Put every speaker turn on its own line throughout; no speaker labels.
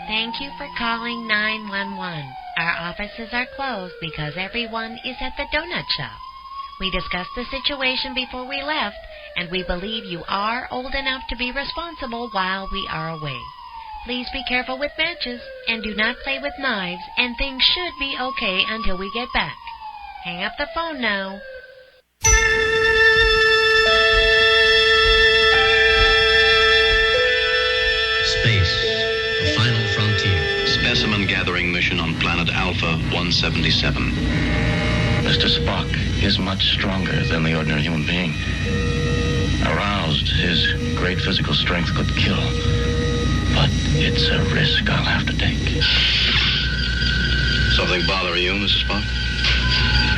Thank you for calling 911. Our offices are closed because everyone is at the donut shop. We discussed the situation before we left, and we believe you are old enough to be responsible while we are away. Please be careful with matches, and do not play with knives, and things should be okay until we get back. Hang up the phone now.
Space, the final frontier. Specimen gathering mission on planet Alpha 177.
Mr. Spock is much stronger than the ordinary human being. Aroused, his great physical strength could kill. But it's a risk I'll have to take.
Something bother you, Mr. Spock?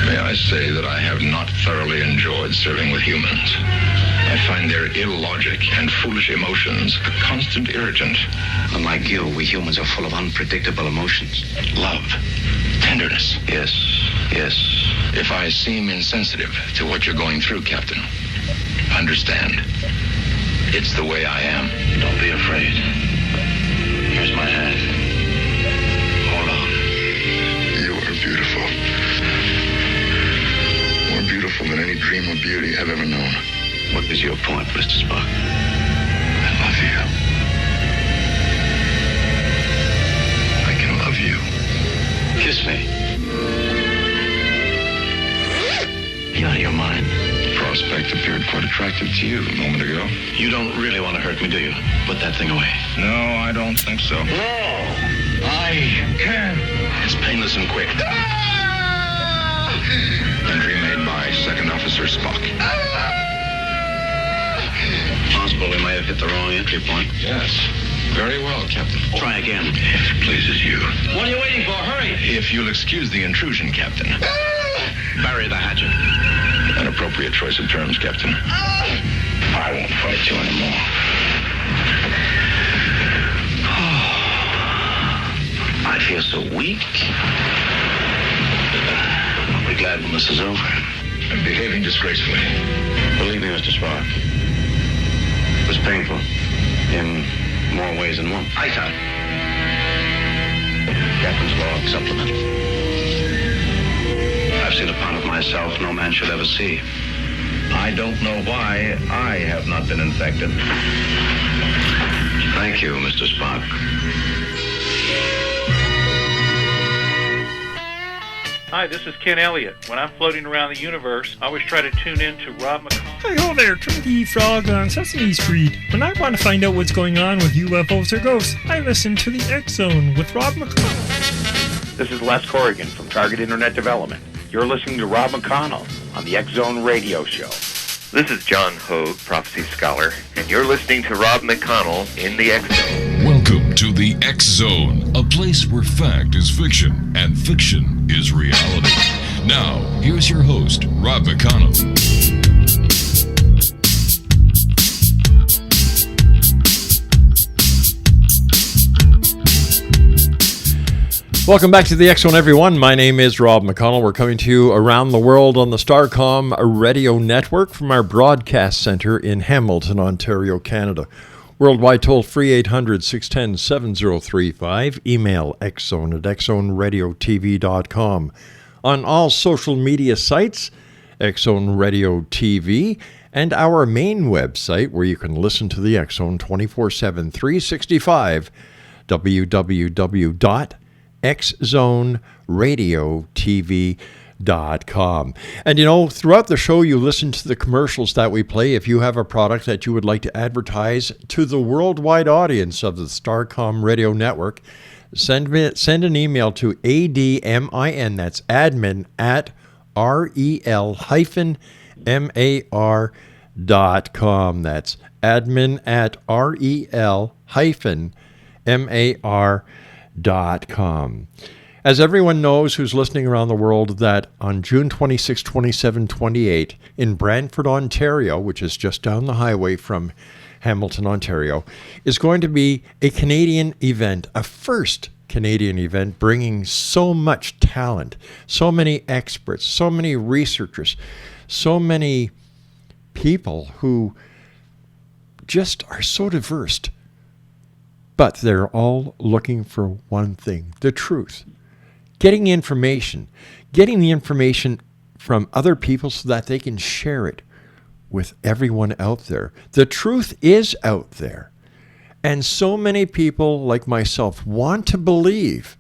May I say that I have not thoroughly enjoyed serving with humans. I find their illogic and foolish emotions a constant irritant.
Unlike you, we humans are full of unpredictable emotions.
Love, tenderness.
Yes, yes.
If I seem insensitive to what you're going through, Captain, understand. It's the way I am.
Don't be afraid. Here's my hand. Hold on.
You are beautiful. More beautiful than any dream of beauty I've ever known.
What is your point, Mr. Spock?
I love you. I can love you.
Kiss me.
You're out of your mind.
The prospect appeared quite attractive to you a moment ago.
You don't really want to hurt me, do you? Put that thing away.
No, I don't think so.
No, I can.
It's painless and quick. Entry made by Second Officer Spock.
Possible we may have hit the wrong entry point.
Yes. Very well, Captain.
Try again.
If it pleases you.
What are you waiting for? Hurry!
If you'll excuse the intrusion, Captain.
Bury the hatchet.
An appropriate choice of terms, Captain. I won't fight you anymore.
I feel so weak.
I'll be glad when this is over.
I'm behaving disgracefully.
Believe me, Mr. Spock. It was painful. In more ways than one.
I thought.
Captain's log supplement. I've seen a part of myself no man should ever see.
I don't know why I have not been infected.
Thank you, Mr. Spock.
Hi, this is Ken Elliott. When I'm floating around the universe, I always try to tune in to Rob McConnell.
Hi-ho there, Twinkie Frog on Sesame Street. When I want to find out what's going on with UFOs or ghosts, I listen to the X Zone with Rob McConnell.
This is Les Corrigan from Target Internet Development. You're listening to Rob McConnell on the X Zone Radio Show.
This is John Hogue, prophecy scholar, and you're listening to Rob McConnell in the X Zone.
Welcome to the X Zone, a place where fact is fiction and fiction is reality. Now, here's your host, Rob McConnell.
Welcome back to the X Zone, everyone. My name is Rob McConnell. We're coming to you around the world on the Starcom radio network from our broadcast center in Hamilton, Ontario, Canada. Worldwide toll free 800-610-7035. Email xzone@xzoneradiotv.com. On all social media sites, X Zone Radio TV, and our main website where you can listen to the X Zone 24/7, 365, www.xzoneradiotv.com. And you know, throughout the show, you listen to the commercials that we play. If you have a product that you would like to advertise to the worldwide audience of the Starcom Radio Network, send an email to admin, that's admin at rel-mar.com. That's admin at rel-mar.com. As everyone knows who's listening around the world, that on June 26, 27, 28, in Brantford, Ontario, which is just down the highway from Hamilton, Ontario, is going to be a Canadian event, a first Canadian event, bringing so much talent, so many experts, so many researchers, so many people who just are so diverse But they're all looking for one thing, the truth. Getting the information from other people so that they can share it with everyone out there. The truth is out there. And so many people like myself want to believe.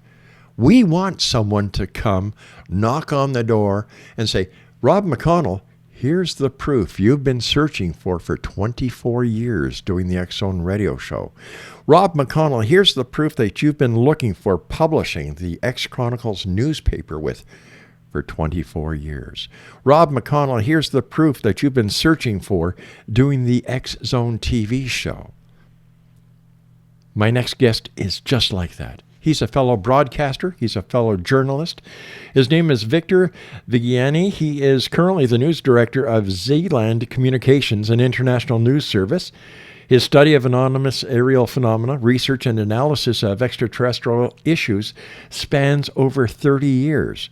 We want someone to come, knock on the door, and say, Rob McConnell, here's the proof you've been searching for 24 years doing the X Zone radio show. Rob McConnell, here's the proof that you've been looking for publishing the X Chronicles newspaper with for 24 years. Rob McConnell, here's the proof that you've been searching for doing the X Zone TV show. My next guest is just like that. He's a fellow broadcaster. He's a fellow journalist. His name is Victor Viggiani. He is currently the news director of Zealand Communications, an international news service. His study of anonymous aerial phenomena, research and analysis of extraterrestrial issues spans over 30 years.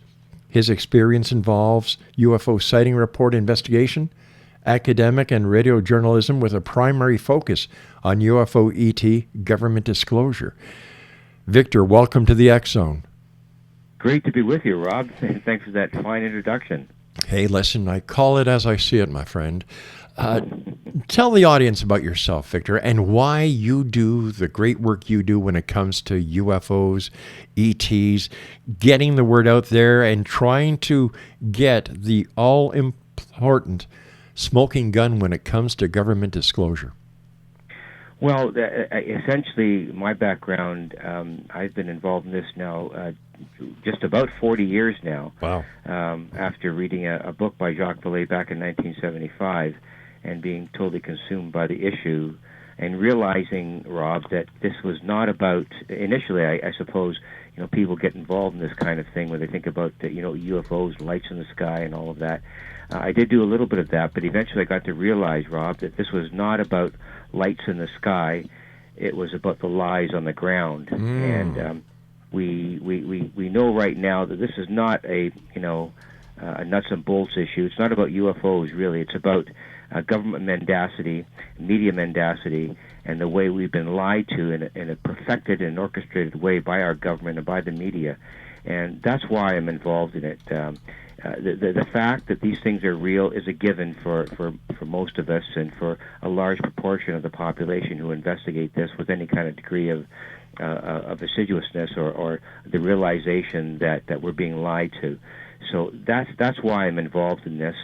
His experience involves UFO sighting report investigation, academic and radio journalism with a primary focus on UFO ET government disclosure. Victor, welcome to the X Zone.
Great to be with you, Rob. Thanks for that fine introduction.
Hey, listen, I call it as I see it, my friend. Tell the audience about yourself, Victor, and why you do the great work you do when it comes to UFOs, ETs, getting the word out there and trying to get the all-important smoking gun when it comes to government disclosure.
Well, essentially, my background, I've been involved in this now just about 40 years now.
Wow.
After reading a book by Jacques Vallée back in 1975 and being totally consumed by the issue and realizing, Rob, that this was not about, initially, I suppose, people get involved in this kind of thing when they think about, UFOs, lights in the sky and all of that. I did do a little bit of that, but eventually I got to realize, Rob, that this was not about lights in the sky. It was about the lies on the ground. And we know right now that this is not a nuts and bolts issue. It's not about UFOs, really. It's about government mendacity, media mendacity, and the way we've been lied to in a perfected and orchestrated way by our government and by the media. And that's why I'm involved in it. The fact that these things are real is a given for most of us and for a large proportion of the population who investigate this with any kind of degree of assiduousness or the realization that we're being lied to. So that's why I'm involved in this.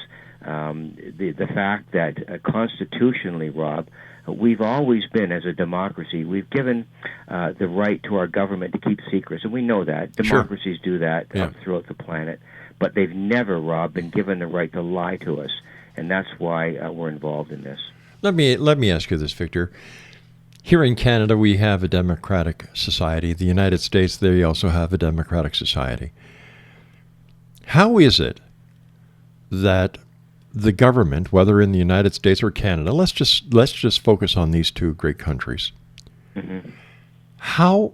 The fact that constitutionally, Rob, we've always been, as a democracy, we've given the right to our government to keep secrets, and we know that. Democracies do that throughout the planet, but they've never, Rob, been given the right to lie to us, and that's why we're involved in this.
Let me ask you this, Victor. Here in Canada, we have a democratic society. The United States, they also have a democratic society. How is it that the government, whether in the United States or Canada, let's just focus on these two great countries. Mm-hmm. How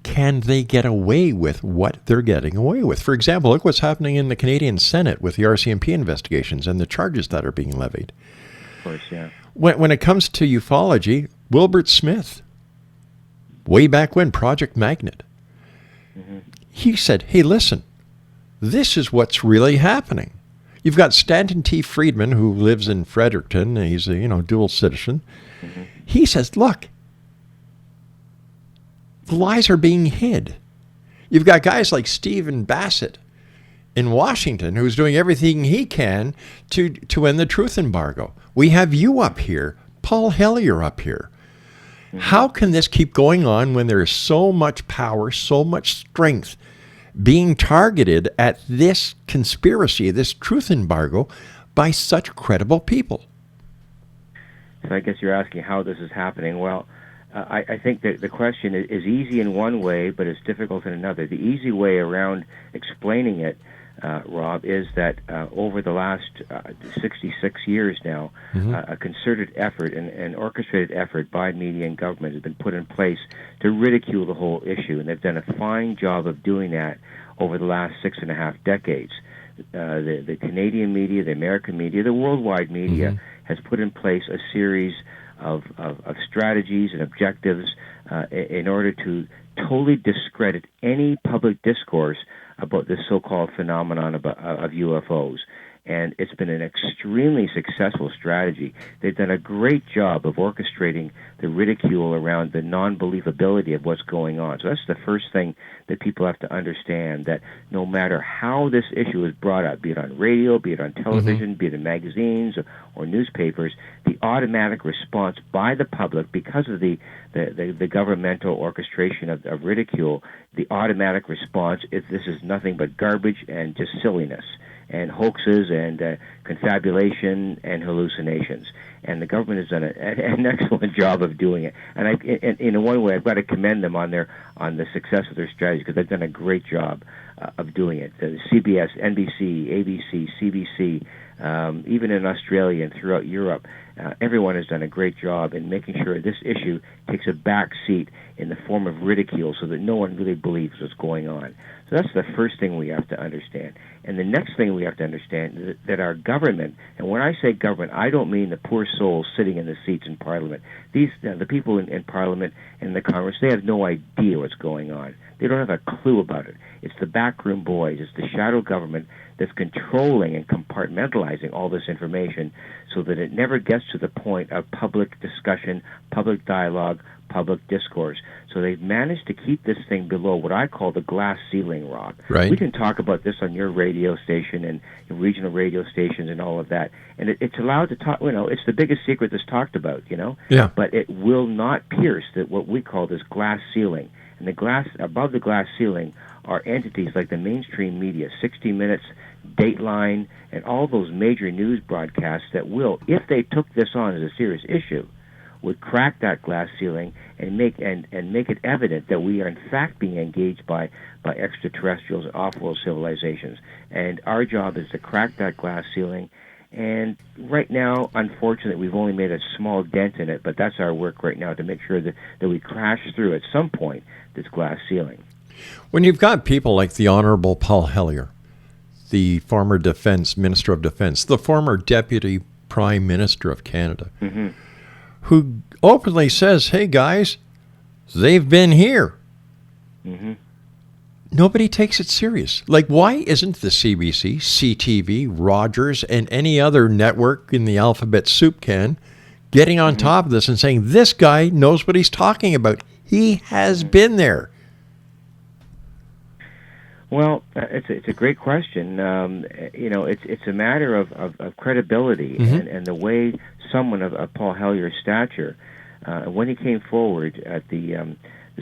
can they get away with what they're getting away with? For example, look what's happening in the Canadian Senate with the RCMP investigations and the charges that are being levied.
Of course, yeah.
When it comes to ufology, Wilbert Smith, way back when, Project Magnet, he said, hey, listen, this is what's really happening. You've got Stanton T. Friedman, who lives in Fredericton, and he's a dual citizen. Mm-hmm. He says, look, the lies are being hid. You've got guys like Stephen Bassett in Washington who's doing everything he can to end the truth embargo. We have you up here, Paul Hellyer up here. Mm-hmm. How can this keep going on when there is so much power, so much strength being targeted at this conspiracy, this truth embargo, by such credible people?
So I guess you're asking how this is happening. Well, I think that the question is easy in one way, but it's difficult in another. The easy way around explaining it, Rob, is that over the last 66 years now, a concerted effort and an orchestrated effort by media and government has been put in place to ridicule the whole issue, and they've done a fine job of doing that over the last 6.5 decades. The Canadian media, the American media, the worldwide media has put in place a series strategies and objectives in order to totally discredit any public discourse about this so-called phenomenon of UFOs. And it's been an extremely successful strategy. They've done a great job of orchestrating the ridicule around the non-believability of what's going on. So that's the first thing that people have to understand, that no matter how this issue is brought up, be it on radio, be it on television, be it in magazines or newspapers, the automatic response by the public, because of the governmental orchestration of ridicule, the automatic response is this is nothing but garbage and just silliness and hoaxes and confabulation and hallucinations. And the government has done an excellent job of doing it. And in one way, I've got to commend them on the success of their strategy, because they've done a great job of doing it. CBS, NBC, ABC, CBC, even in Australia and throughout Europe, everyone has done a great job in making sure this issue takes a back seat in the form of ridicule, so that no one really believes what's going on. So that's the first thing we have to understand. And the next thing we have to understand is that our government, and when I say government, I don't mean the poor souls sitting in the seats in Parliament. The people in Parliament and the Congress, they have no idea what's going on. They don't have a clue about it. It's the backroom boys. It's the shadow government that's controlling and compartmentalizing all this information so that it never gets to the point of public discussion, public dialogue, public discourse. So they've managed to keep this thing below what I call the glass ceiling, Rob.
Right.
We can talk about this on your radio station and regional radio stations and all of that. And it's allowed to talk, it's the biggest secret that's talked about,
Yeah.
But it will not pierce what we call this glass ceiling. And above the glass ceiling are entities like the mainstream media, 60 Minutes, Dateline, and all those major news broadcasts that will, if they took this on as a serious issue, would crack that glass ceiling and make it evident that we are in fact being engaged by extraterrestrials and off-world civilizations. And our job is to crack that glass ceiling. And right now, unfortunately, we've only made a small dent in it, but that's our work right now, to make sure that we crash through at some point this glass ceiling.
When you've got people like the Honorable Paul Hellyer, the former Minister of Defense, the former Deputy Prime Minister of Canada, who openly says, hey guys, they've been here. Nobody takes it serious. Like, why isn't the CBC, CTV, Rogers, and any other network in the alphabet soup can getting on top of this and saying, this guy knows what he's talking about? He has been there.
Well, it's a great question. It's a matter of credibility and the way someone of Paul Hellyer's stature, when he came forward at the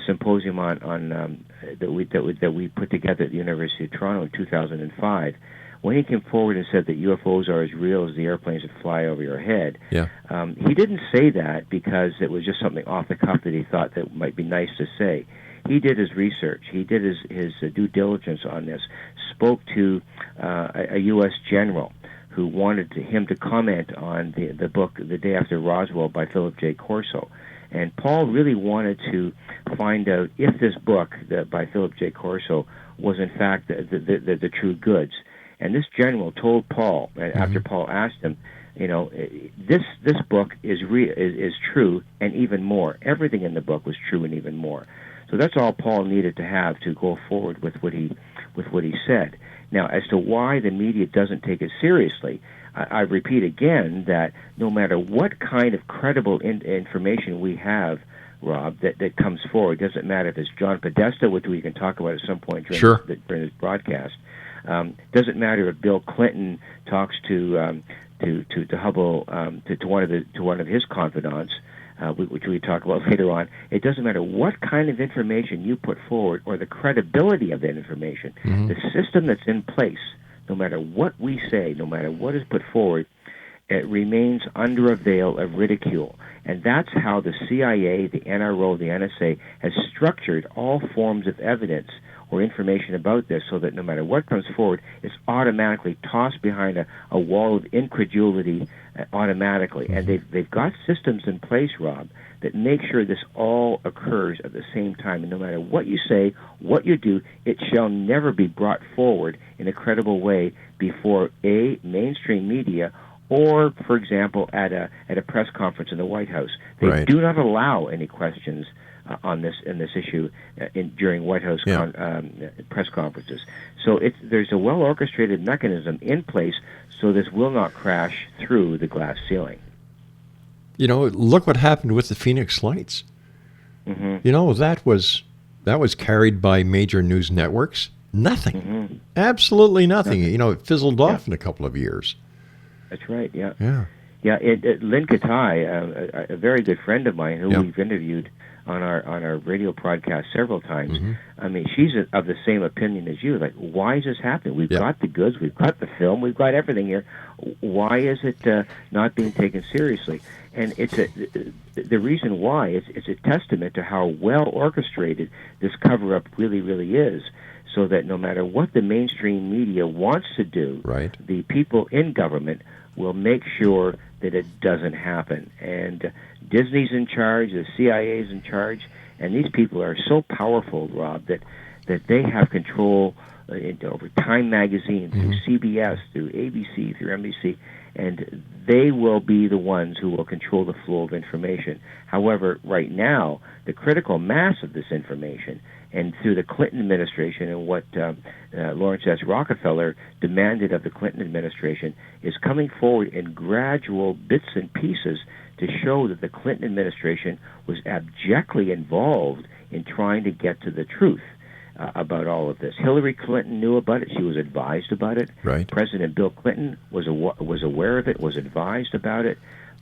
symposium that we put together at the University of Toronto in 2005, when he came forward and said that UFOs are as real as the airplanes that fly over your head, he didn't say that because it was just something off the cuff that he thought that might be nice to say. He did his research. He did his due diligence on this, spoke to a U.S. general who wanted him to comment on the book The Day After Roswell by Philip J. Corso. And Paul really wanted to find out if this book by Philip J. Corso was in fact the true goods. And this general told Paul, after Paul asked him, this book is true and even more. Everything in the book was true and even more. So that's all Paul needed to have to go forward with what he said. Now, as to why the media doesn't take it seriously, I repeat again that no matter what kind of credible information we have, Rob, that comes forward, doesn't matter if it's John Podesta, which we can talk about at some point during this broadcast. Doesn't matter if Bill Clinton talks to Hubble, to one of his confidants, which we talk about later on. It doesn't matter what kind of information you put forward or the credibility of that information. The system that's in place, no matter what we say, no matter what is put forward, it remains under a veil of ridicule. And that's how the CIA, the NRO, the NSA has structured all forms of evidence or information about this, so that no matter what comes forward, it's automatically tossed behind a wall of incredulity automatically. And they've got systems in place, Rob, that make sure this all occurs at the same time. And no matter what you say, what you do, it shall never be brought forward in a credible way before A, mainstream media, or, for example, at a press conference in the White House. They
Right.
do not allow any questions on this issue during White House press conferences. So there's a well-orchestrated mechanism in place so this will not crash through the glass ceiling.
You know, look what happened with the Phoenix Lights.
Mm-hmm.
You know, that was carried by major news networks. Nothing.
Mm-hmm.
Absolutely nothing. You know, it fizzled off in a couple of years.
That's right, yeah.
Yeah.
Yeah, Lynn Katai, a very good friend of mine who we've interviewed on our radio broadcast several times.
Mm-hmm.
I mean, she's of the same opinion as you. Like, why is this happening? We've got the goods, we've got the film, we've got everything here. Why is it not being taken seriously? And the reason why it's a testament to how well orchestrated this cover-up really, really is. So that no matter what the mainstream media wants to do,
right,
the people in government will make sure that it doesn't happen. And Disney's in charge, the CIA's in charge, and these people are so powerful, Rob, that they have control over Time Magazine, through CBS, through ABC, through NBC, and they will be the ones who will control the flow of information. However, right now, the critical mass of this information, and through the Clinton administration and what Lawrence S. Rockefeller demanded of the Clinton administration, is coming forward in gradual bits and pieces to show that the Clinton administration was abjectly involved in trying to get to the truth about all of this. Hillary Clinton knew about it. She was advised about it.
Right.
President Bill Clinton was aware of it, was advised about it.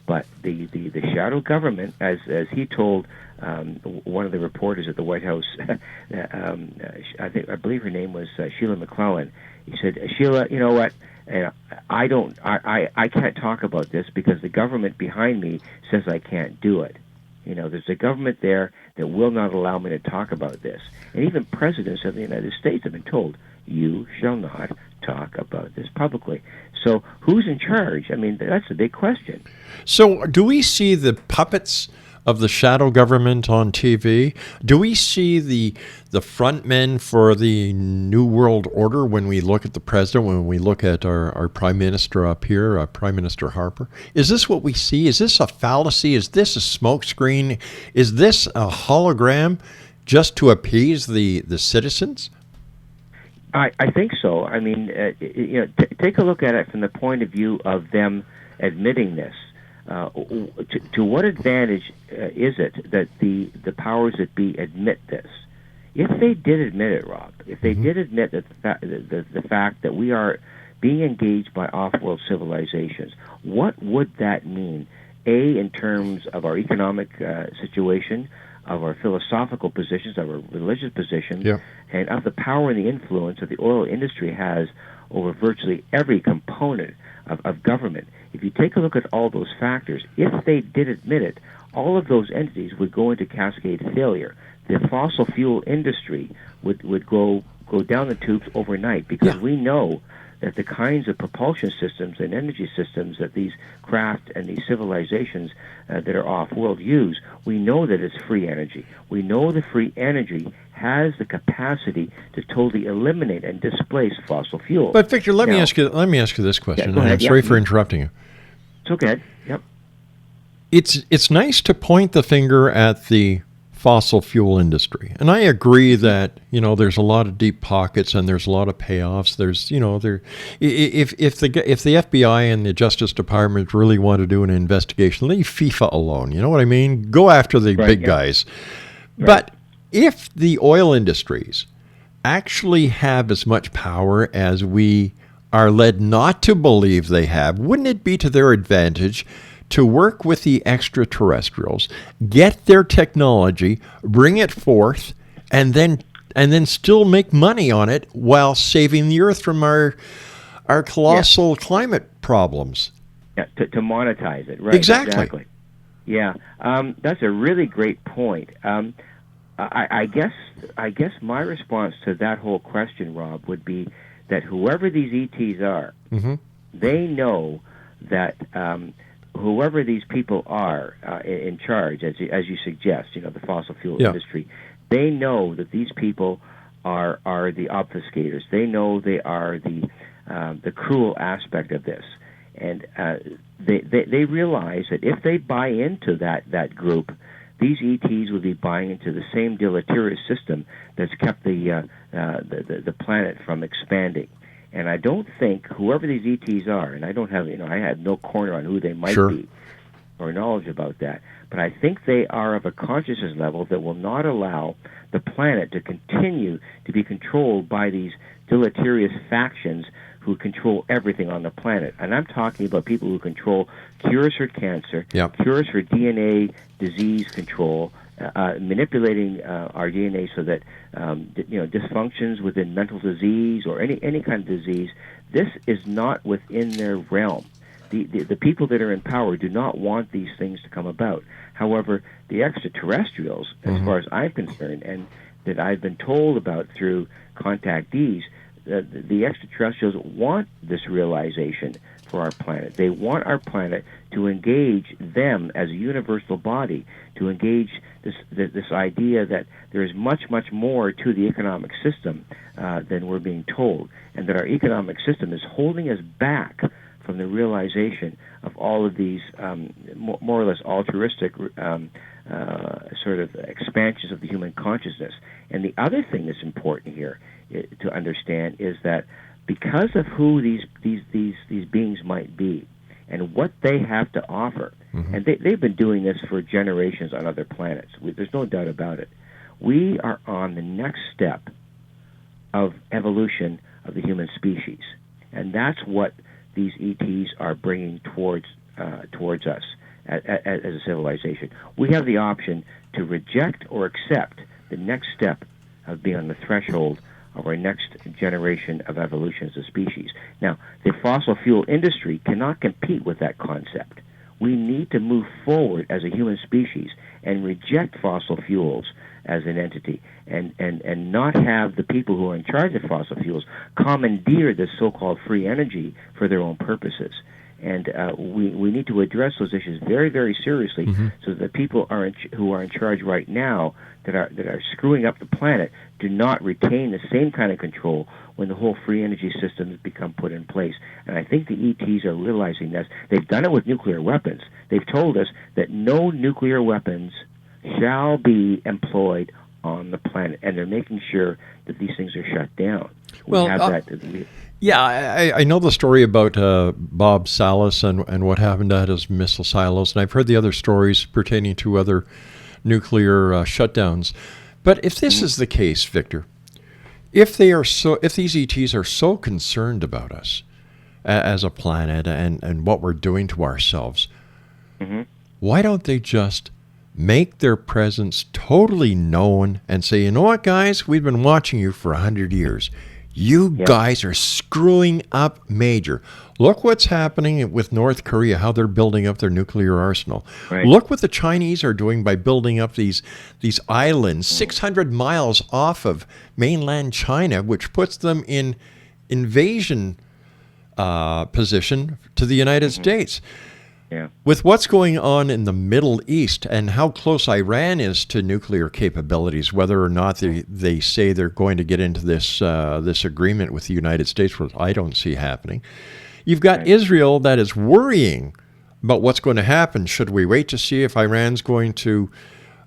But the shadow government, as he told one of the reporters at the White House, I believe her name was Sheila McClellan. He said, Sheila, you know what? I can't talk about this because the government behind me says I can't do it. You know, there's a government there that will not allow me to talk about this. And even presidents of the United States have been told, you shall not talk about this publicly. So who's in charge? I mean, that's a big question.
So do we see the puppets of the shadow government on TV? Do we see the front men for the New World Order when we look at the president, when we look at our prime minister up here, Prime Minister Harper? Is this what we see? Is this a fallacy? Is this a smokescreen? Is this a hologram just to appease the citizens?
I think so. I mean, take a look at it from the point of view of them admitting this. To what advantage is it that the powers that be admit this? If they did admit it, Rob, if they did admit that the fact that we are being engaged by off-world civilizations, what would that mean? In terms of our economic situation, of our philosophical positions, of our religious positions, and of the power and the influence that the oil industry has over virtually every component of government. If you take a look at all those factors, if they did admit it, all of those entities would go into cascade failure. The fossil fuel industry would go down the tubes overnight because we know that the kinds of propulsion systems and energy systems that these craft and these civilizations that are off-world use, we know that it's free energy. We know the free energy has the capacity to totally eliminate and displace fossil fuel.
But Victor, let me ask you this question.
Go ahead.
I'm sorry for interrupting you.
It's okay. Yep.
It's nice to point the finger at the fossil fuel industry, and I agree that there's a lot of deep pockets and there's a lot of payoffs. There's if the FBI and the Justice Department really want to do an investigation, leave FIFA alone. You know what I mean? Go after the big guys. Right. But if the oil industries actually have as much power as we are led not to believe they have, wouldn't it be to their advantage to work with the extraterrestrials, get their technology, bring it forth, and then still make money on it while saving the Earth from our colossal climate problems?
Yeah, to monetize it, right?
Exactly.
Yeah, that's a really great point. I guess my response to that whole question, Rob, would be that whoever these ETs are, they know that whoever these people are in charge, as you suggest, the fossil fuel industry, they know that these people are the obfuscators. They know they are the cruel aspect of this, And they realize that if they buy into that group, these ETs would be buying into the same deleterious system that's kept the planet from expanding. And I don't think whoever these ETs are, and I don't have, I have no corner on who they might be or knowledge about that, but I think they are of a consciousness level that will not allow the planet to continue to be controlled by these deleterious factions who control everything on the planet. And I'm talking about people who control cures for cancer, cures for DNA disease control, manipulating our DNA so that dysfunctions within mental disease or any kind of disease. This is not within their realm. The people that are in power do not want these things to come about. However, the extraterrestrials, as far as I'm concerned, and that I've been told about through contactees, the extraterrestrials want this realization for our planet. They want our planet to engage them as a universal body, to engage this idea that there is much, much more to the economic system than we're being told, and that our economic system is holding us back from the realization of all of these more or less altruistic sort of expansions of the human consciousness. And the other thing that's important here to understand is that because of who these beings might be and what they have to offer, and they've been doing this for generations on other planets, there's no doubt about it, we are on the next step of evolution of the human species. And that's what these ETs are bringing towards us as a civilization. We have the option to reject or accept the next step of being on the threshold of our next generation of evolution as a species. Now, the fossil fuel industry cannot compete with that concept. We need to move forward as a human species and reject fossil fuels as an entity, and not have the people who are in charge of fossil fuels commandeer this so-called free energy for their own purposes. And we need to address those issues very, very seriously, so that the people who are in charge right now that are screwing up the planet do not retain the same kind of control when the whole free energy system has become put in place. And I think the ETs are realizing this. They've done it with nuclear weapons. They've told us that no nuclear weapons shall be employed on the planet, and they're making sure that these things are shut down.
I know the story about Bob Salas and what happened at his missile silos, and I've heard the other stories pertaining to other nuclear shutdowns. But if this is the case, Victor, if these ETs are so concerned about us as a planet and what we're doing to ourselves, why don't they just make their presence totally known and say, you know what, guys, we've been watching you for 100 years. You guys are screwing up major. Look what's happening with North Korea, how they're building up their nuclear arsenal. Right. Look what the Chinese are doing by building up these islands 600 miles off of mainland China, which puts them in invasion position to the United States.
Yeah.
With what's going on in the Middle East and how close Iran is to nuclear capabilities, whether or not they say they're going to get into this agreement with the United States, which I don't see happening. You've got Israel that is worrying about what's going to happen. Should we wait to see if Iran's going to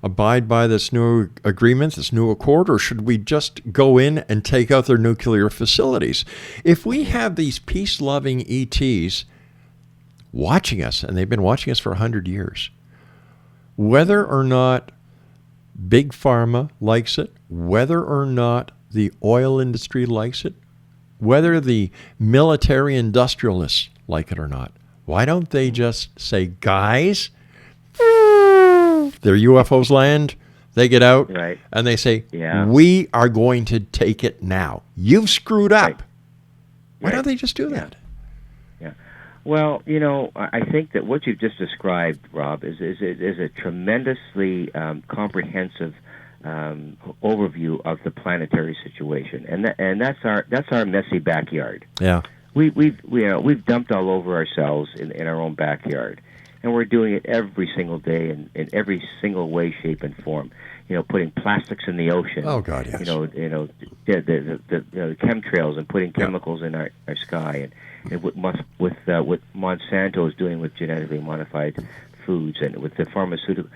abide by this new agreement, this new accord, or should we just go in and take out their nuclear facilities? If we have these peace-loving ETs watching us, and they've been watching us for 100 years, whether or not Big Pharma likes it, whether or not the oil industry likes it, whether the military industrialists like it or not, why don't they just say, guys, their UFOs land, they get out, and they say, we are going to take it now. You've screwed up. Why don't they just do that?
Well, I think that what you've just described, Rob, is a tremendously comprehensive overview of the planetary situation, and that's our messy backyard.
Yeah,
we've dumped all over ourselves in our own backyard, And we're doing it every single day in every single way, shape, and form. Putting plastics in the ocean.
Oh God, yes.
The chemtrails and putting chemicals in our sky, and what Monsanto is doing with genetically modified foods and with the pharmaceutical.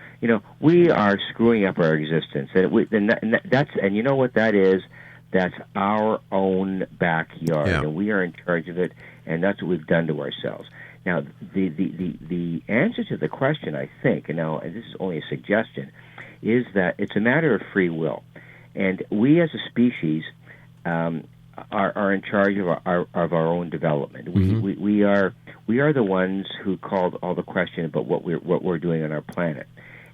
We are screwing up our existence, and you know what that is? That's our own backyard, and we are in charge of it, and that's what we've done to ourselves. Now, the answer to the question, I think, and this is only a suggestion, is that it's a matter of free will, and we as a species are in charge of our own development. We are the ones who called all the question about what we're doing on our planet.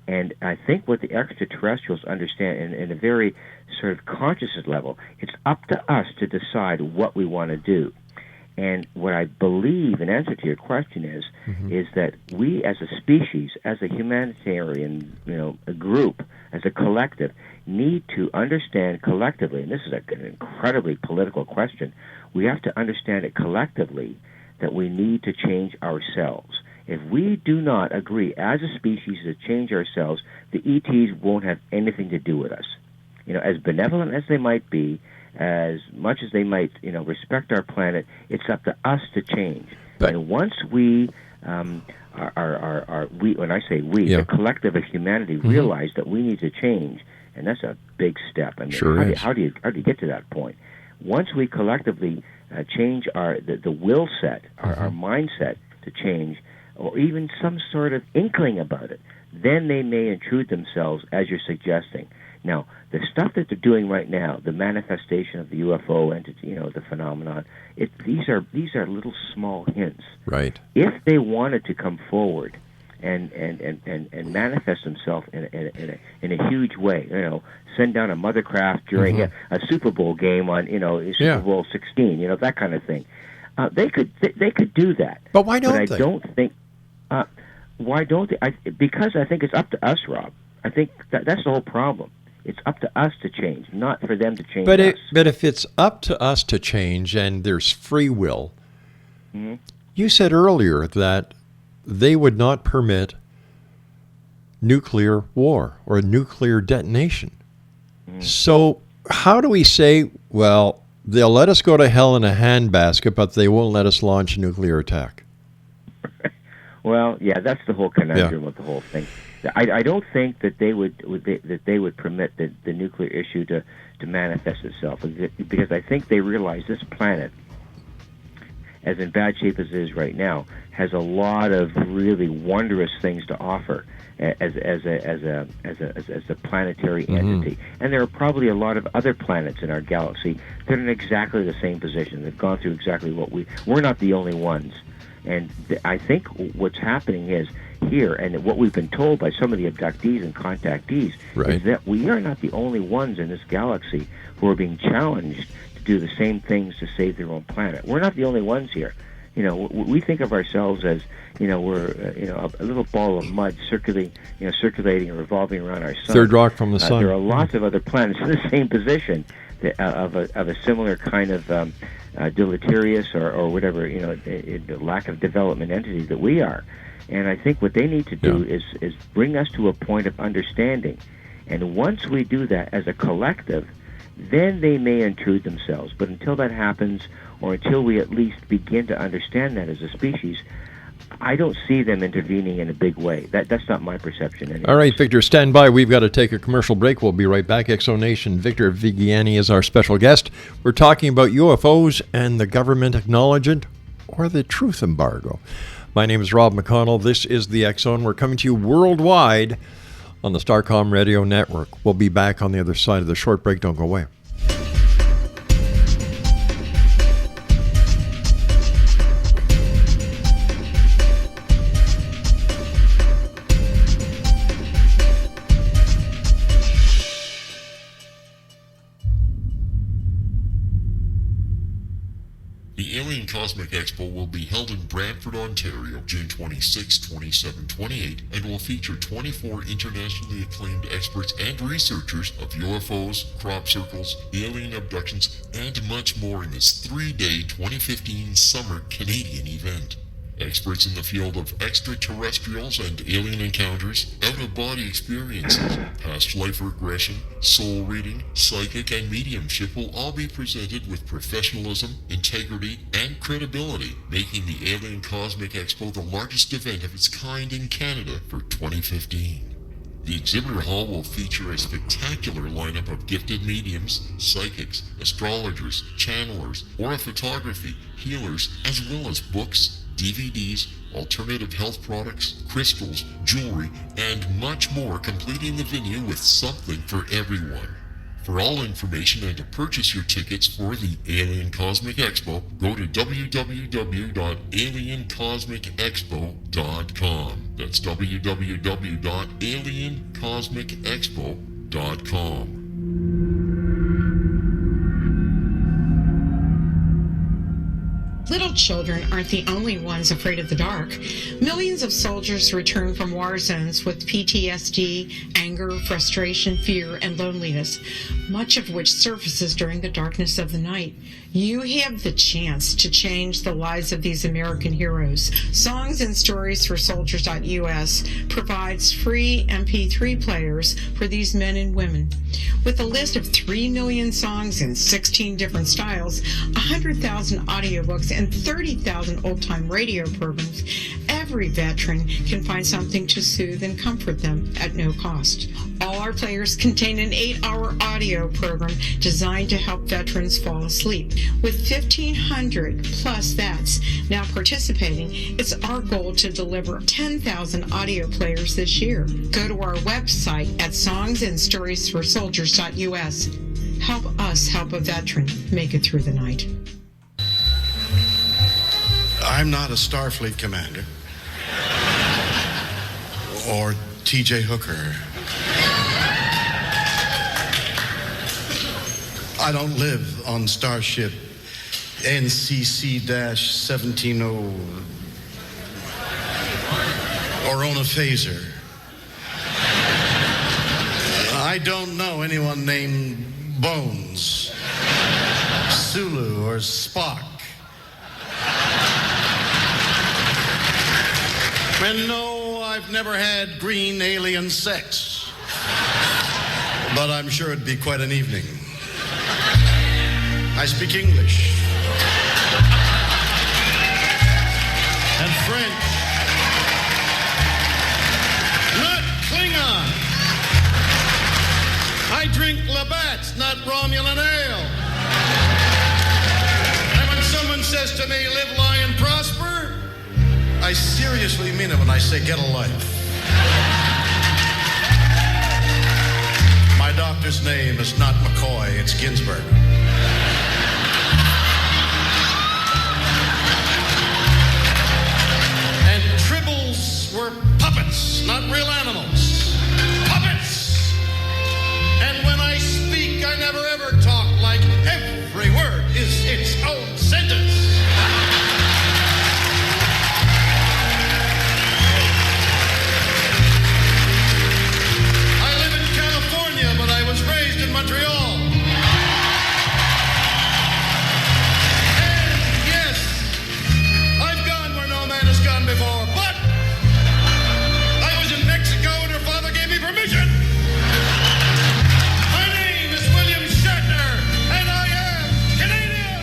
And I think what the extraterrestrials understand in a very sort of consciousness level, it's up to us to decide what we want to do. And what I believe, in answer to your question, is that we as a species, as a humanitarian, a group, as a collective, need to understand collectively, and this is an incredibly political question, we have to understand it collectively that we need to change ourselves. If we do not agree as a species to change ourselves, the ETs won't have anything to do with us. As benevolent as they might be, as much as they might, respect our planet, it's up to us to change. And once we when I say we, the collective of humanity, realize that we need to change, and that's a big step. I mean, how do you get to that point? Once we collectively change the will set, our mindset to change, or even some sort of inkling about it, then they may intrude themselves, as you're suggesting. Now, the stuff that they're doing right now, the manifestation of the UFO entity, the phenomenon, these are little small hints.
Right.
If they wanted to come forward and manifest themselves in a huge way, send down a mothercraft during a Super Bowl game on Super Bowl 16, that kind of thing, they could do that.
But why don't they?
I don't think. Why don't they? Because I think it's up to us, Rob. I think that's the whole problem. It's up to us to change, not for them to change us.
But if it's up to us to change and there's free will, you said earlier that they would not permit nuclear war or nuclear detonation. So how do we say, well, they'll let us go to hell in a handbasket, but they won't let us launch a nuclear attack?
Well, yeah, that's the whole conundrum of the whole thing. I don't think that they would permit the nuclear issue to manifest itself, because I think they realize this planet, as in bad shape as it is right now, has a lot of really wondrous things to offer as a planetary entity. And there are probably a lot of other planets in our galaxy that are in exactly the same position. They've gone through exactly what we're not the only ones. And I think what's happening is here, and what we've been told by some of the abductees and contactees, is that we are not the only ones in this galaxy who are being challenged to do the same things to save their own planet. We're not the only ones here. We think of ourselves as, we're a little ball of mud circulating and revolving around our sun.
Third rock from the sun.
There are lots of other planets in the same position of a similar kind of deleterious or whatever, lack of development entity that we are. And I think what they need to do is bring us to a point of understanding. And once we do that as a collective, then they may intrude themselves. But until that happens, or until we at least begin to understand that as a species, I don't see them intervening in a big way. That's not my perception anyway.
All right, Victor, stand by. We've got to take a commercial break. We'll be right back. Exonation. Victor Viggiani is our special guest. We're talking about UFOs and the government acknowledgement or the truth embargo. My name is Rob McConnell. This is the X Zone. We're coming to you worldwide on the Starcom Radio Network. We'll be back on the other side of the short break. Don't go away.
The Alien Cosmic Expo will be held in Brantford, Ontario, June 26, 27, 28, and will feature 24 internationally acclaimed experts and researchers of UFOs, crop circles, alien abductions, and much more in this 3-day 2015 summer Canadian event. Experts in the field of extraterrestrials and alien encounters, out-of-body experiences, past life regression, soul reading, psychic, and mediumship will all be presented with professionalism, integrity, and credibility, making the Alien Cosmic Expo the largest event of its kind in Canada for 2015. The exhibitor hall will feature a spectacular lineup of gifted mediums, psychics, astrologers, channelers, aura photography, healers, as well as books, DVDs, alternative health products, crystals, jewelry, and much more, completing the venue with something for everyone. For all information and to purchase your tickets for the Alien Cosmic Expo, go to www.aliencosmicexpo.com. That's www.aliencosmicexpo.com.
Little children aren't the only ones afraid of the dark. Millions of soldiers return from war zones with PTSD, anger, frustration, fear, and loneliness, much of which surfaces during the darkness of the night. You have the chance to change the lives of these American heroes. Songs and Stories for Soldiers.us provides free MP3 players for these men and women. With a list of 3 million songs in 16 different styles, 100,000 audiobooks, and 30,000 old-time radio programs, every veteran can find something to soothe and comfort them at no cost. All our players contain an 8-hour audio program designed to help veterans fall asleep. With 1,500 plus vets now participating, it's our goal to deliver 10,000 audio players this year. Go to our website at songsandstoriesforsoldiers.us. Help us help a veteran make it through the night.
I'm not a Starfleet commander or T.J. Hooker. I don't live on Starship NCC-170 or own a phaser. I don't know anyone named Bones, Sulu, or Spock. And no, I've never had green alien sex. But I'm sure it'd be quite an evening. I speak English and French, not Klingon. I drink Labatt's, not Romulan ale. And when someone says to me, live, lie, and prosper, I seriously mean it when I say get a life. My doctor's name is not McCoy, it's Ginsburg. And tribbles were puppets, not real animals. Puppets! And when I speak, I never ever talk like every word is its own sentence. But I was raised in Montreal. And yes, I've gone where no man has gone before, but I was in Mexico and her father gave me permission. My name is William Shatner, and I am Canadian.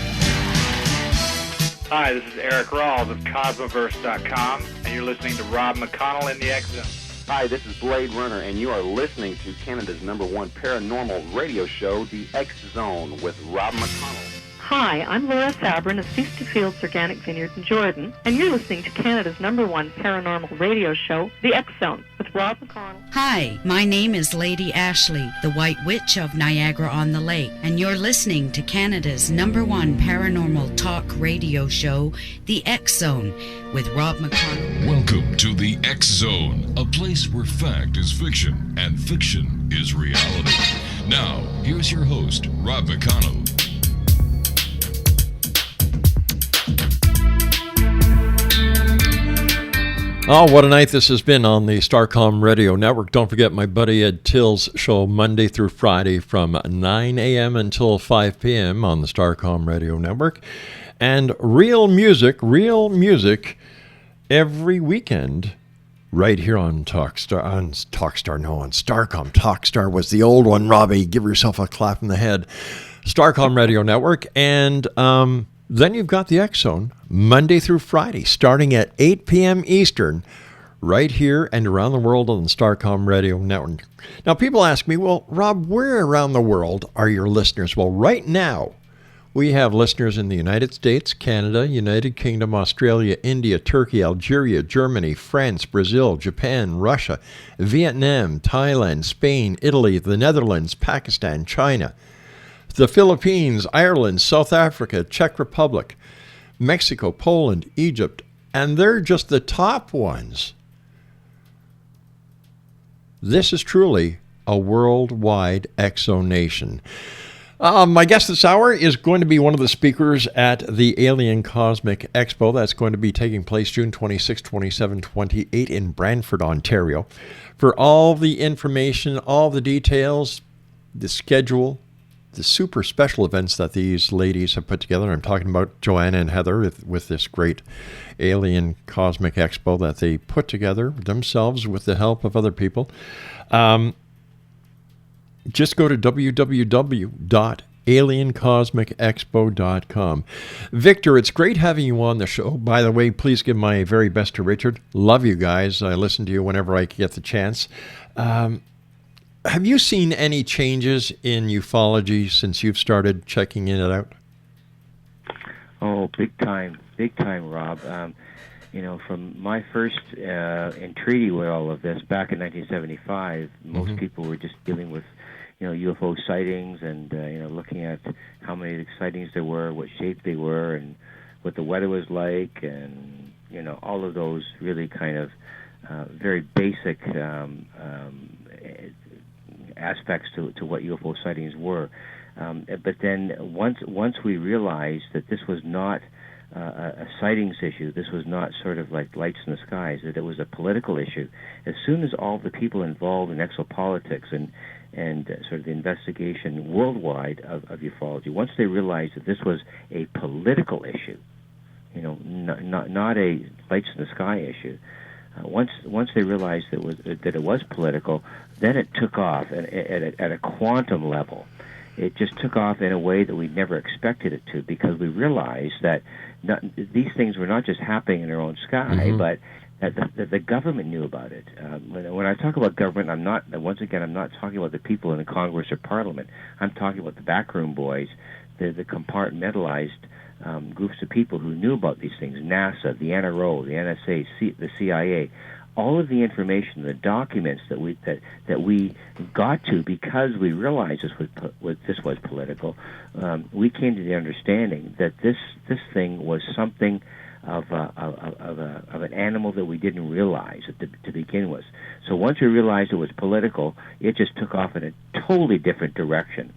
Hi, this is Eric Rawls of Cosmoverse.com, and you're listening to Rob McConnell in the X Zone.
Hi, this is Blade Runner, and you are listening to Canada's #1 paranormal radio show, The X Zone, with Rob McConnell.
Hi, I'm Laura Sabrin of Feasty Fields Organic Vineyard in Jordan, and you're listening to Canada's #1 paranormal radio show, The X Zone, with Rob McConnell.
Hi, my name is Lady Ashley, the White Witch of Niagara-on-the-Lake, and you're listening to Canada's #1 paranormal talk radio show, The X Zone, with Rob McConnell.
Welcome to The X Zone, a place where fact is fiction and fiction is reality. Now, here's your host, Rob McConnell.
Oh, what a night this has been on the Starcom Radio Network. Don't forget my buddy Ed Till's show Monday through Friday from 9 a.m. until 5 p.m. on the Starcom Radio Network. And real music every weekend right here on Starcom. Talkstar was the old one, Robbie. Give yourself a clap in the head. Starcom Radio Network. And then you've got the X Zone, Monday through Friday, starting at 8 p.m. Eastern, right here and around the world on the Starcom Radio Network. Now, people ask me, well, Rob, where around the world are your listeners? Well, right now, we have listeners in the United States, Canada, United Kingdom, Australia, India, Turkey, Algeria, Germany, France, Brazil, Japan, Russia, Vietnam, Thailand, Spain, Italy, the Netherlands, Pakistan, China, the Philippines, Ireland, South Africa, Czech Republic, Mexico, Poland, Egypt, and they're just the top ones. This is truly a worldwide exonation. My guest this hour is going to be one of the speakers at the Alien Cosmic Expo. That's going to be taking place June 26, 27, 28 in Brantford, Ontario. For all the information, all the details, the schedule, the super special events that these ladies have put together. I'm talking about Joanna and Heather with this great Alien Cosmic Expo that they put together themselves with the help of other people. Just go to www.aliencosmicexpo.com. Victor, it's great having you on the show. By the way, please give my very best to Richard. Love you guys. I listen to you whenever I get the chance. Have you seen any changes in ufology since you've started checking it out?
Oh, big time, Rob. From my first entreaty with all of this back in 1975, most people were just dealing with, UFO sightings and, looking at how many sightings there were, what shape they were, and what the weather was like, and, all of those really kind of very basic aspects to what UFO sightings were. But then once we realized that this was not a sightings issue, this was not sort of like lights in the skies, that it was a political issue, as soon as all the people involved in exopolitics and sort of the investigation worldwide of ufology, once they realized that this was a political issue, not a lights in the sky issue, once they realized that it was political, then it took off at a quantum level. It just took off in a way that we never expected it to, because we realized that these things were not just happening in their own sky, but that the government knew about it. When I talk about government, I'm not talking about the people in the Congress or Parliament. I'm talking about the backroom boys, the compartmentalized groups of people who knew about these things: NASA, the NRO, the NSA, the CIA. All of the information, the documents that we got to because we realized this was political. We came to the understanding that this thing was something of an animal that we didn't realize to begin with. So once we realized it was political, it just took off in a totally different direction.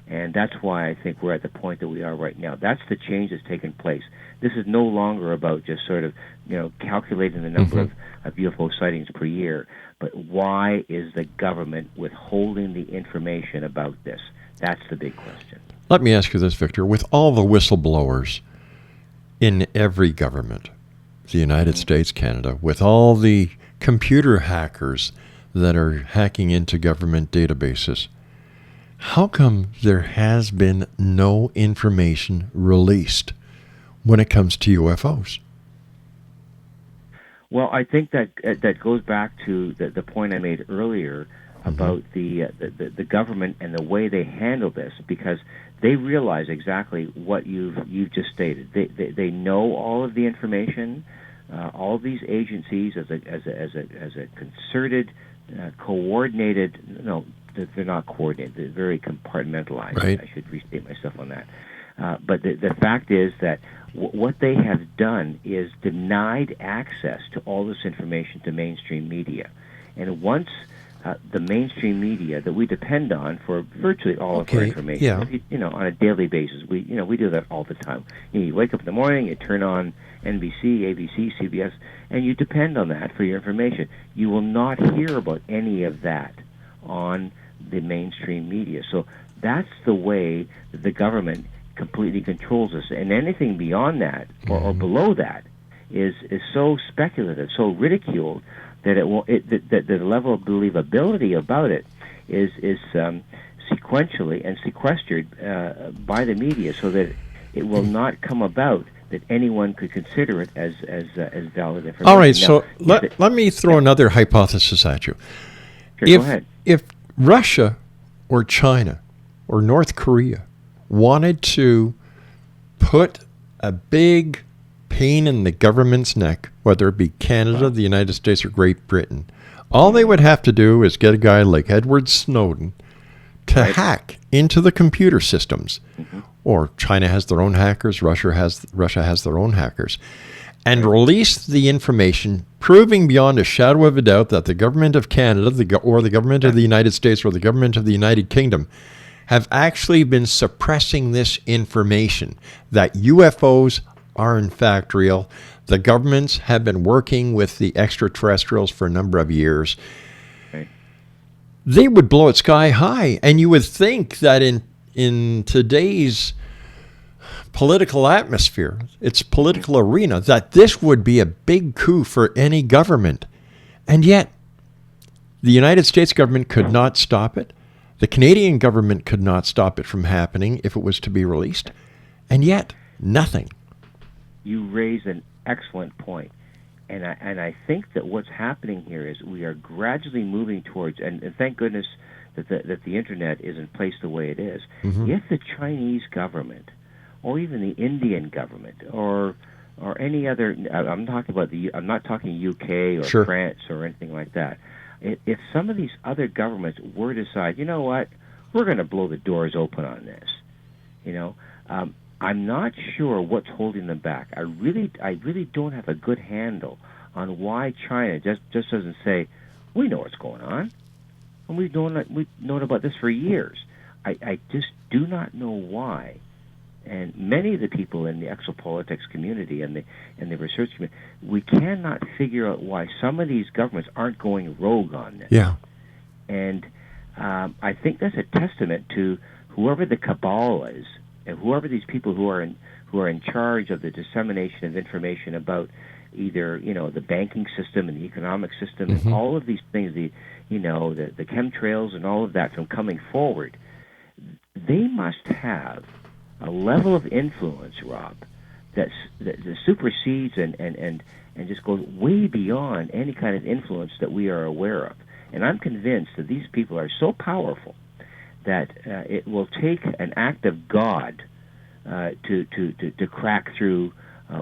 And that's why I think we're at the point that we are right now. That's the change that's taken place. This is no longer about just sort of, calculating the number of UFO sightings per year, but why is the government withholding the information about this? That's the big question.
Let me ask you this, Victor. With all the whistleblowers in every government, the United States, Canada, with all the computer hackers that are hacking into government databases, how come there has been no information released when it comes to UFOs?
Well, I think that goes back to the point I made earlier about the government and the way they handle this, because they realize exactly what you've just stated. They know all of the information. All these agencies, as a concerted, coordinated. No, they're not coordinated. They're very compartmentalized. Right. I should restate myself on that. But the fact is that what they have done is denied access to all this information to mainstream media. And once the mainstream media that we depend on for virtually all of our information, on a daily basis, we do that all the time. You wake up in the morning, you turn on NBC, ABC, CBS, and you depend on that for your information. You will not hear about any of that on the mainstream media. So that's the way that the government completely controls us, and anything beyond that or below that is so speculative, so ridiculed that that the level of believability about it is sequentially and sequestered by the media, so that it will not come about that anyone could consider it as valid information.
All right, so let me throw another hypothesis at you.
Sure, go ahead.
If Russia or China or North Korea wanted to put a big pain in the government's neck, whether it be Canada, the United States, or Great Britain, all they would have to do is get a guy like Edward Snowden to hack into the computer systems. Or China has their own hackers, Russia has their own hackers, and release the information proving beyond a shadow of a doubt that the government of Canada or the government of the United States or the government of the United Kingdom have actually been suppressing this information, that UFOs are in fact real. The governments have been working with the extraterrestrials for a number of years. They would blow it sky high, and you would think that in today's political atmosphere, its political arena, that this would be a big coup for any government. And yet, the United States government could not stop it. The Canadian government could not stop it from happening if it was to be released. And yet, nothing.
You raise an excellent point. And I think that what's happening here is we are gradually moving towards, and thank goodness that the internet is in place the way it is. If the Chinese government, or even the Indian government, or any other, I'm not talking UK or France or anything like that. If some of these other governments were to decide, you know what, we're going to blow the doors open on this, I'm not sure what's holding them back. I really don't have a good handle on why China just doesn't say, we know what's going on, and we've known about this for years. I just do not know why. And many of the people in the exopolitics community and the research community, we cannot figure out why some of these governments aren't going rogue on this.
Yeah.
And I think that's a testament to whoever the cabal is, and whoever these people who are in charge of the dissemination of information about either the banking system and the economic system and all of these things, the chemtrails and all of that from coming forward, they must have a level of influence, Rob, that supersedes and just goes way beyond any kind of influence that we are aware of. And I'm convinced that these people are so powerful that it will take an act of God to crack through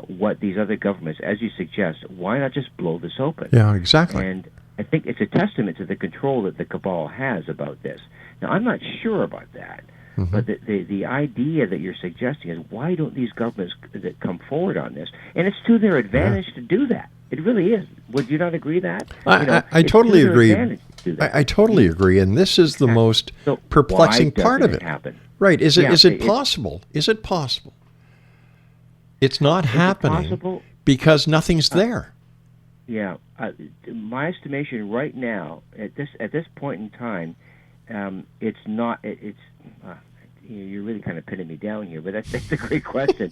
what these other governments, as you suggest. Why not just blow this open?
Yeah, exactly.
And I think it's a testament to the control that the cabal has about this. Now, I'm not sure about that, but the idea that you're suggesting is, why don't these governments that come forward on this? And it's to their advantage to do that. It really is. Would you not agree that?
I totally agree. I totally agree, and this is the most perplexing part of it.
Happen?
Right? Is it possible? Is it possible? It's not happening because nothing's there.
Yeah, my estimation right now at this point in time, it's not. You're really kind of pinning me down here, but that's a great question.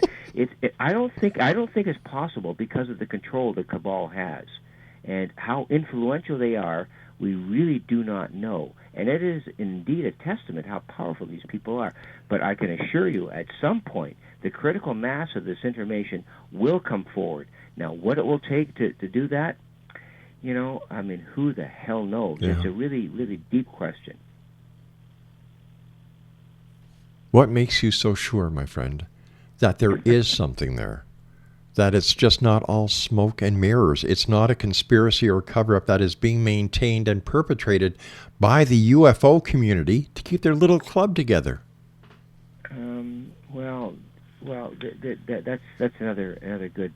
I don't think it's possible because of the control the cabal has, and how influential they are. We really do not know, and it is indeed a testament how powerful these people are. But I can assure you, at some point, the critical mass of this information will come forward. Now, what it will take to do that, who the hell knows? Yeah. It's a really, really deep question.
What makes you so sure, my friend, that there is something there? That it's just not all smoke and mirrors. It's not a conspiracy or cover-up that is being maintained and perpetrated by the UFO community to keep their little club together.
That's another good.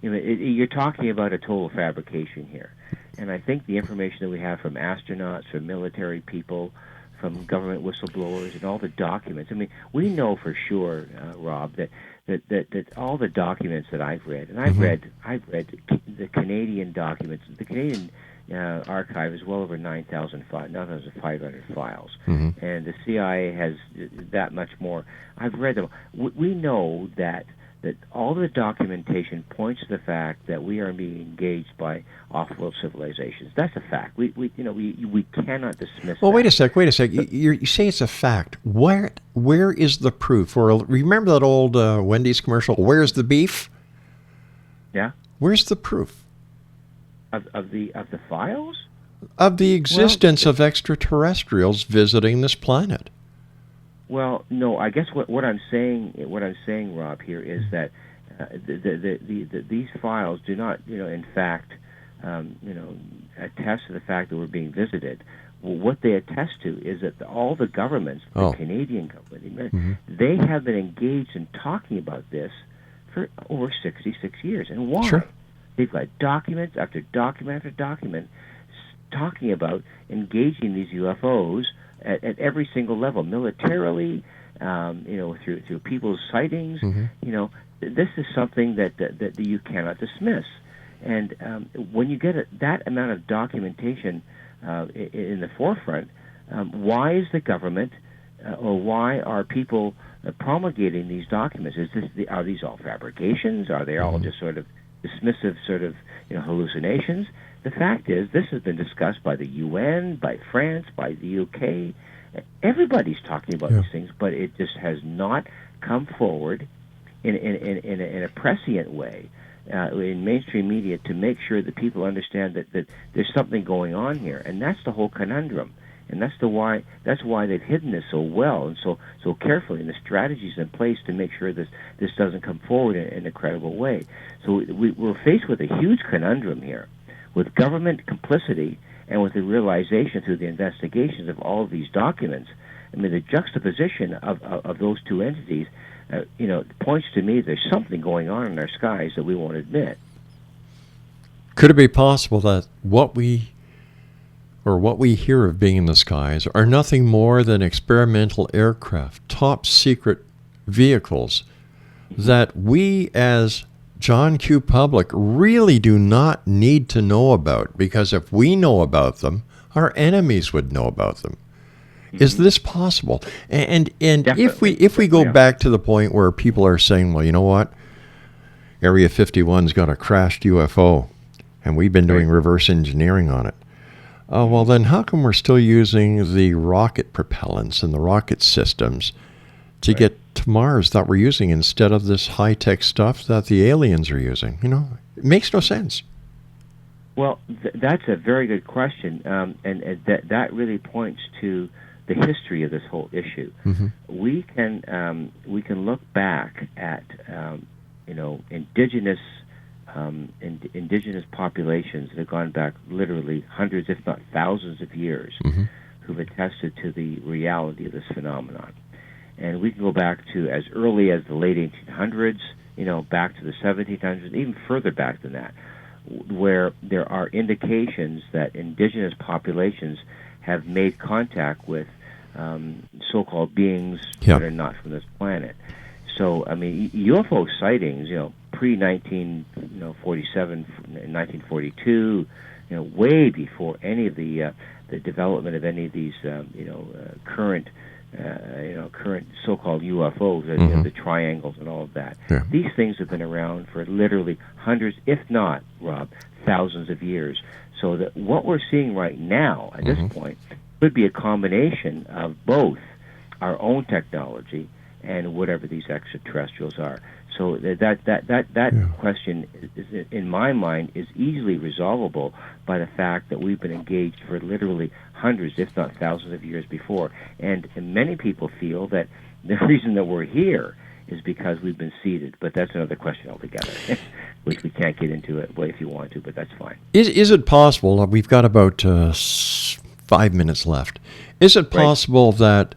You're talking about a total fabrication here, and I think the information that we have from astronauts, from military people, from government whistleblowers, and all the documents. I mean, we know for sure, Rob, that all the documents that I've read, and I've read the Canadian documents. The Canadian archive is well over 9,500 files, and the CIA has that much more. I've read them. We know that that all the documentation points to the fact that we are being engaged by off-world civilizations. That's a fact. We cannot dismiss.
Well,
that.
wait a sec. You say it's a fact. Where is the proof? Or remember that old Wendy's commercial? Where's the beef?
Yeah.
Where's the proof
of the files?
Of the existence of extraterrestrials visiting this planet.
Well, no. I guess what I'm saying, Rob, here is that these files do not, in fact, attest to the fact that we're being visited. Well, what they attest to is that all the governments, the Canadian government, they have been engaged in talking about this for over 66 years. And why?
Sure.
They've got document after document after document talking about engaging these UFOs at every single level, militarily, through people's sightings. This is something that you cannot dismiss. And when you get that amount of documentation in the forefront, why is the government or why are people promulgating these documents? Are these all fabrications? Are they all just sort of dismissive hallucinations? The fact is, this has been discussed by the UN, by France, by the UK. Everybody's talking about these things, but it just has not come forward in a prescient way in mainstream media to make sure that people understand that there's something going on here, and that's the whole conundrum. And that's why they've hidden this so well and so carefully, and the strategies in place to make sure this doesn't come forward in a credible way. So we're faced with a huge conundrum here, with government complicity and with the realization through the investigations of all of these documents. I mean, the juxtaposition of those two entities, points to me there's something going on in our skies that we won't admit.
Could it be possible that what we hear of being in the skies are nothing more than experimental aircraft, top secret vehicles that we as John Q. Public really do not need to know about, because if we know about them, our enemies would know about them. Is this possible? And if we go back to the point where people are saying, well, you know what? Area 51's got a crashed UFO, and we've been doing reverse engineering on it. Well, then how come we're still using the rocket propellants and the rocket systems to get to Mars that we're using instead of this high-tech stuff that the aliens are using? It makes no sense.
Well, that's a very good question, and that really points to the history of this whole issue. We can look back at indigenous populations that have gone back literally hundreds, if not thousands of years, who've attested to the reality of this phenomenon. And we can go back to as early as the late 1800s, back to the 1700s, even further back than that, where there are indications that indigenous populations have made contact with so-called beings that are not from this planet. So, I mean, UFO sightings, pre-1947, 1942, way before any of the development of any of these, current so-called UFOs, the triangles and all of that. Yeah. These things have been around for literally hundreds, if not, Rob, thousands of years. So that what we're seeing right now at this point could be a combination of both our own technology and whatever these extraterrestrials are. So that question, is, in my mind, is easily resolvable by the fact that we've been engaged for literally hundreds, if not thousands of years before. And many people feel that the reason that we're here is because we've been seeded. But that's another question altogether, which we can't get into it if you want to, but that's fine.
Is it possible, we've got about 5 minutes left, is it possible that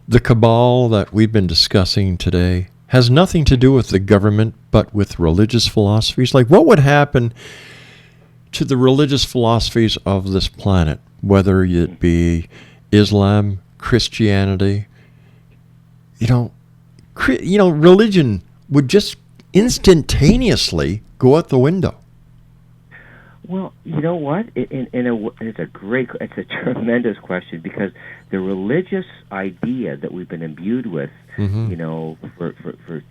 the cabal that we've been discussing today has nothing to do with the government, but with religious philosophies? Like, what would happen to the religious philosophies of this planet, whether it be Islam, Christianity? Religion would just instantaneously go out the window.
Well, you know what? It's a tremendous question, because the religious idea that we've been imbued with,
Mm-hmm.
you know, for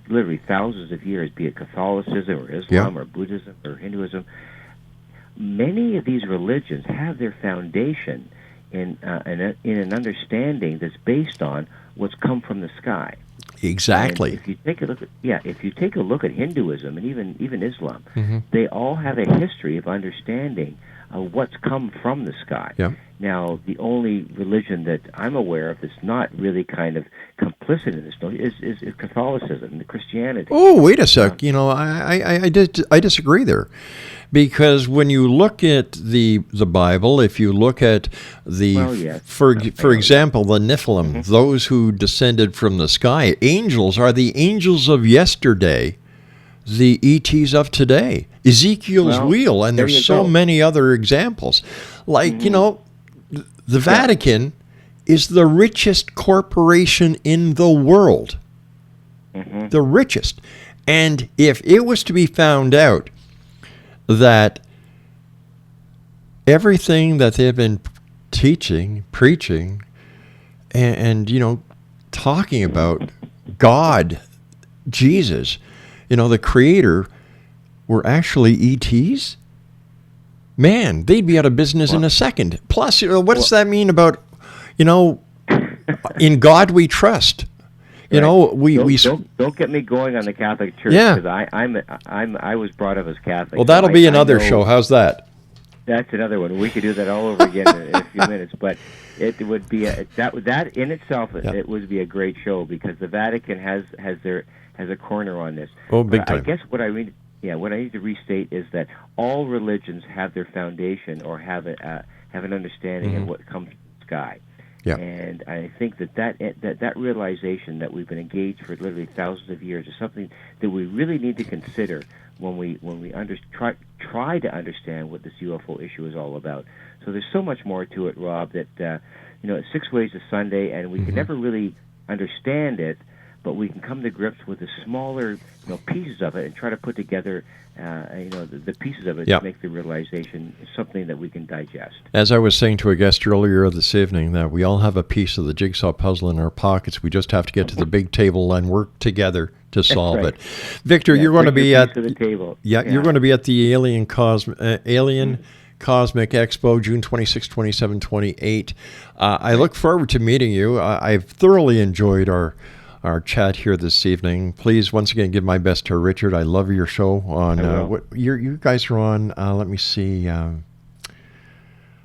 literally thousands of years, be it Catholicism or Islam or Buddhism or Hinduism, many of these religions have their foundation in an understanding that's based on what's come from the sky.
Exactly.
And if you take a look at Hinduism and even Islam,
Mm-hmm.
they all have a history of understanding what's come from the sky.
Yeah.
Now, the only religion that I'm aware of that's not really kind of complicit in this is Catholicism and Christianity.
Oh, wait a sec. You know, I disagree there. Because when you look at the Bible, if you look at for example, the Nephilim,
Mm-hmm.
those who descended from the sky, angels are the angels of yesterday, the ETs of today, Ezekiel's wheel, and there's so many other examples. Like, you know, the Vatican is the richest corporation in the world.
Mm-hmm.
The richest. And if it was to be found out that everything that they've been teaching, preaching, and you know, talking about God, Jesus, you know, the Creator, were actually ETs, man, they'd be out of business in a second. Plus, you know, what does that mean about, you know, in God we trust? You know,
don't get me going on the Catholic Church, because I was brought up as Catholic.
Well, that'll be another show. How's that?
That's another one. We could do that all over again in a few minutes. But it would be that in itself. It would be a great show, because the Vatican has a corner on this.
Oh, big time.
I guess what I need to restate is that all religions have their foundation, or have an understanding of what comes from the sky.
Yeah.
And I think that realization that we've been engaged for literally thousands of years is something that we really need to consider when we try to understand what this UFO issue is all about. So there's so much more to it, Rob, that you know, it's 6 ways to Sunday, and we can never really understand it, but we can come to grips with the smaller, pieces of it and try to put together, the pieces of it to make the realization something that we can digest.
As I was saying to a guest earlier this evening, that we all have a piece of the jigsaw puzzle in our pockets. We just have to get to the big table and work together to solve it. Victor, you're going to be at
the table.
You're going to be at the Alien Cosmic Expo, June 26, 27, 28. I look forward to meeting you. I've thoroughly enjoyed our chat here this evening. Please, once again, give my best to Richard. I love your show on what you guys are on. Let me see.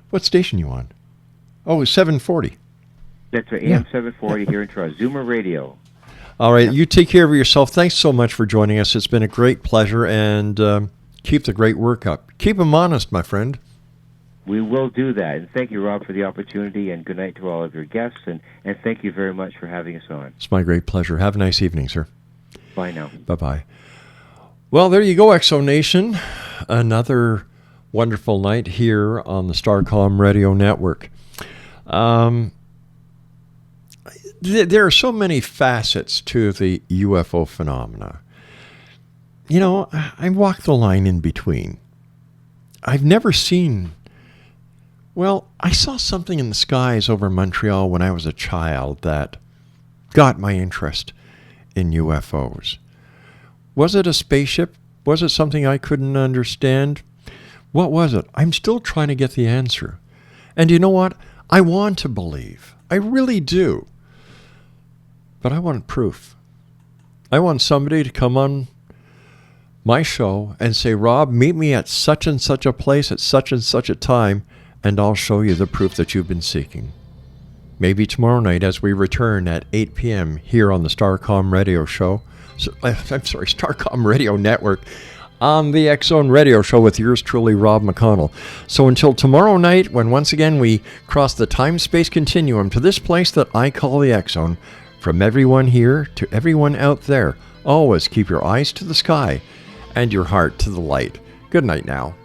What station you on? Oh, 740.
That's right, AM 740 here in Toronto. Zoomer Radio.
All right, you take care of yourself. Thanks so much for joining us. It's been a great pleasure, and keep the great work up. Keep them honest, my friend.
We will do that. And thank you, Rob, for the opportunity, and good night to all of your guests, and thank you very much for having us on.
It's my great pleasure. Have a nice evening, sir.
Bye now.
Bye-bye. Well, there you go, Exo Nation. Another wonderful night here on the Starcom Radio Network. There are so many facets to the UFO phenomena. You know, I walk the line in between. I've never seen... Well, I saw something in the skies over Montreal when I was a child that got my interest in UFOs. Was it a spaceship? Was it something I couldn't understand? What was it? I'm still trying to get the answer. And you know what? I want to believe. I really do. But I want proof. I want somebody to come on my show and say, Rob, meet me at such and such a place at such and such a time, and I'll show you the proof that you've been seeking. Maybe tomorrow night as we return at 8 p.m. here on the Starcom Radio Show. Starcom Radio Network on the X-Zone Radio Show with yours truly, Rob McConnell. So until tomorrow night, when once again we cross the time-space continuum to this place that I call the X-Zone, from everyone here to everyone out there, always keep your eyes to the sky and your heart to the light. Good night now.